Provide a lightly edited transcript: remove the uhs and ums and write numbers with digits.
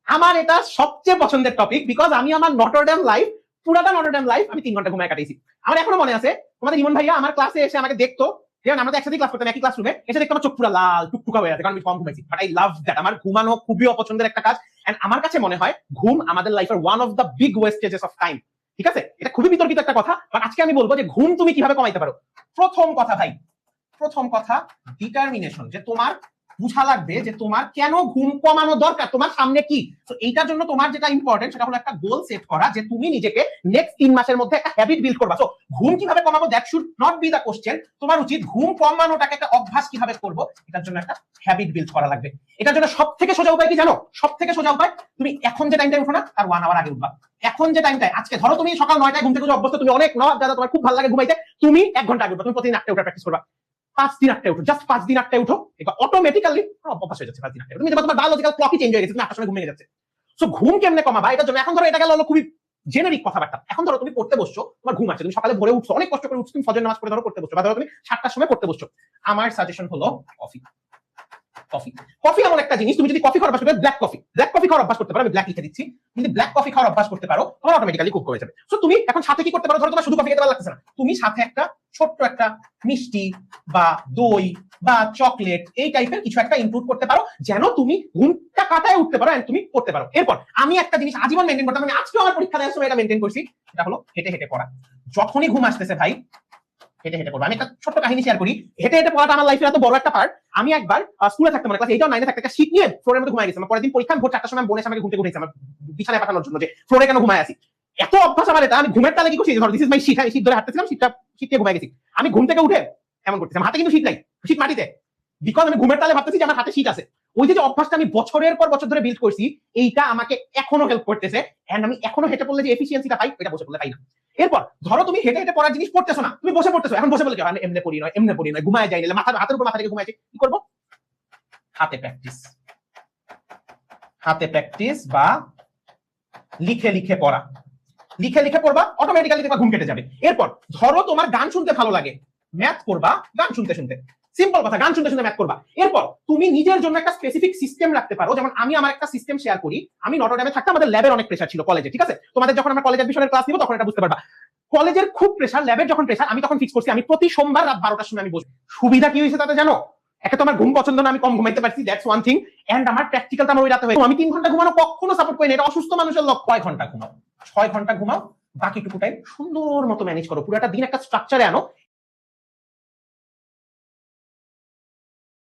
আমার এটা সবচেয়ে পছন্দের টপিক, বিকজ আমি আমার নটরডেম লাইফ, পুরাটা নটরডেম লাইফ আমি 3 ঘন্টা ঘুমায় কাটাইছি। আমার এখনো মনে আছে, তোমাদের ইমন ভাইয়া আমার ক্লাসে এসে আমাকে দেখতো, যেমন আমরা একসাথে ক্লাস করতাম একই ক্লাসরুমে, এসে দেখতো আমার চোখ পুরো লাল টুকটুকা হয়ে আছে, কারণ আমি কম ঘুমাইছি। But I love that. আমার ঘুমানো খুবই অপছন্দের একটা কাজ, এন্ড আমার কাছে মনে হয় ঘুম আমাদের লাইফের one of the big wastages of time. ঠিক আছে, এটা খুবই বিতর্কিত একটা কথা, বাট আজকে আমি বলবো যে ঘুম তুমি কিভাবে কমাইতে পারো। প্রথম কথা ভাই, প্রথম কথা ডিটারমিনেশন, যে তোমার বুঝা লাগবে যে তোমার কেন ঘুম কমানো দরকার, তোমার সামনে কি। তো এইটার জন্য তোমার যেটা ইম্পর্টেন্ট সেটা হলো একটা গোল সেট করা, যে তুমি নিজেকে নেক্সট 3 মাসের মধ্যে একটা হ্যাবিট বিল্ড করবা। তো ঘুম কিভাবে কমাবো, that should not be the question. তোমার উচিত ঘুম কমানোটাকে একটা অভ্যাস কিভাবে করবো, এটার জন্য একটা হ্যাবিট বিল্ড করা লাগবে। এটার জন্য সব থেকে সোজা উপায় কি জানো? সব থেকে সোজা উপায়, তুমি এখন যে টাইমটা উঠো না তার 1 আওয়ার আগে উঠবা। এখন যে টাইমটায়, আজকে ধরো তুমি সকাল 9টায় ঘুম থেকে অভ্যস্ত, তুমি অনেক দাদা তোমার খুব ভালো লাগে ঘুমাইতে, তুমি 1 ঘন্টা আগে উঠবা। তুমি প্রতিদিন 8টায় উঠা প্র্যাকটিস করবা, 5 দিন 8টায় উঠো, জাস্ট 5 দিন 8টায় উঠো, এটা অটোমেটিক্যালি অভ্যাস হয়ে যাচ্ছে। 5 দিন 8টায় তুমি, তোমার বায়োলজিক্যাল ক্লকই চেঞ্জ হয়ে গেছে, তুমি 8টার সময় ঘুমিয়ে যাচ্ছে। সো ঘুম কেমনে কমাবা, এটার জন্য এখন ধরো এটা গেল হলো খুবই জেনারিক কথাবার্তা। এখন ধরো তুমি পড়তে বসছো, তোমার ঘুম আছে, তুমি সকালে ভোরে উঠছো, অনেক কষ্ট করে উঠছো, তুমি ফজর নামাজ পড়ে ধরো পড়তে বসছো, বা ধরো তুমি 7টার সময় পড়তে বসছো। আমার সাজেশন হলো কফি। কফি কফি এমন একটা জিনিস, তুমি যদি কফি খাওয়ার অভ্যাস করতে, ব্ল্যাক কফি খাওয়ার অভ্যাস করতে পারো, আমি ব্ল্যাক লিখে দিচ্ছি, যদি ব্ল্যাক কফি খাওয়ার অভ্যাস করতে পারো, তোমার অটোমেটিক্যালি খুব কমে যাবে। সো তুমি এখন সাথে কি করতে পারো, ধরো তোমার শুধু কফি খেতে ভালো লাগতেছে না, তুমি সাথে একটা ছোট্ট একটা মিষ্টি বা দই বা চকলেট এই টাইপের কিছু একটা ইনক্লুড করতে পারো, যেন তুমি ঘুমটা কাটায় উঠতে পারো এন্ড তুমি পড়তে পারো। এরপর আমি একটা জিনিস আজীবন মেইনটেইন করতাম, আমি আজকে আমার পরীক্ষা দেওয়ার সময় এটা মেইনটেইন করছি, সেটা হলো হেঁটে হেঁটে পড়া। যখনই ঘুম আসতেছে ভাই, হেঁটে হেঁটে পড়বো। আমি একটা ছোট্ট কাহিনী শেয়ার করি। হেঁটে হেঁটে পড়াটা আমার লাইফের এত বড় একটা পার্ট। আমি একবার স্কুলে থাকতাম, মানে ক্লাস 8 ও 9 এ থাকতে একটা শীত নিয়ে ফ্লোরের মধ্যে ঘুমায় গেছি। পরের দিন পরীক্ষা, ভোর 4টার সময় বোনের সামনে ঘুম থেকে উঠেছি আমার বিছানায় পাঠানোর জন্য, যে ফ্লোরে কেন ঘুমায় আছি। এত অভ্যাস আমার এটা, আমি ঘুমের তালে কি করছি, ধর দিস ইজ মাই শীট, আমি শীত ধরে হাঁটতেছিলাম, শীত ঘুমায় গেছি। আমি ঘুম থেকে উঠে এমন করতেছি, হাতে কিন্তু শীত নাই, শীত মাটিতে, বিকজ আমি ঘুমের তালে ভাবতেছি যে আমার হাতে শীত আছে। ওই যে অভ্যাসটা আমি বছরের পর বছর ধরে বিল্ড করছি, এইটা আমাকে এখনো হেল্প করতেছে। এন্ড আমি এখনো হেঁটে পড়লে যে এফিসিয়েন্সিটা পাই, এটা বসে পড়লে পাই না। এরপর ধরো তুমি হেঁটে হেঁটে পড়ার জিনিস পড়তেছো না, তুমি বসে পড়তেছো। এখন বসে বলে আমি এমনি পড়ি নয়, ঘুমায় যাই, হাতের উপর মাথা রেখে ঘুমাইছি, কি করবো? হাতে প্র্যাকটিস বা লিখে লিখে পড়া। লিখে লিখে পড়বা, অটোমেটিক্যালি তোমার ঘুম কেটে যাবে। এরপর ধরো তোমার গান শুনতে ভালো লাগে, ম্যাথ করবা গান শুনতে শুনতে, সিম্পল কথা, গান শুনতে শুনতে ম্যাথ করবা। এরপর তুমি নিজের জন্য একটা স্পেসিফিক সিস্টেম রাখতে পারো, যেমন আমি আমার একটা সিস্টেম শেয়ার করি। আমি নটরডেমে থাকতে আমাদের ল্যাবের অনেক প্রেসার ছিল কলেজে, ঠিক আছে? তোমাদের যখন আমরা কলেজ অ্যাডমিশনের ক্লাস নিব তখন এটা বুঝতে পারবা। কলেজের খুব প্রেসার, ল্যাবের যখন প্রেসার, আমি তখন ফিক্স করছি আমি প্রতি সোমবার রাত 12টার সময় আমি বসবো। সুবিধা কি হয়েছে তাতে জানো? একটা তো আমার ঘুম পছন্দ না, আমি কম ঘুমাইতে পারছি, দ্যাটস ওয়ান থিং। এন্ড আমার প্র্যাকটিক্যালটা আমার ওই রাতে হয়। আমি 3 ঘন্টা ঘুমানো কখনো সাপোর্ট করি না, এটা অসুস্থ মানুষের লক্ষ্য। 6 ঘন্টা ঘুমাও, 6 ঘন্টা ঘুমাও, বাকিটুকু টাইম সুন্দর মতো ম্যানেজ করো, পুরোটা দিন একটা স্ট্রাকচারে আনো।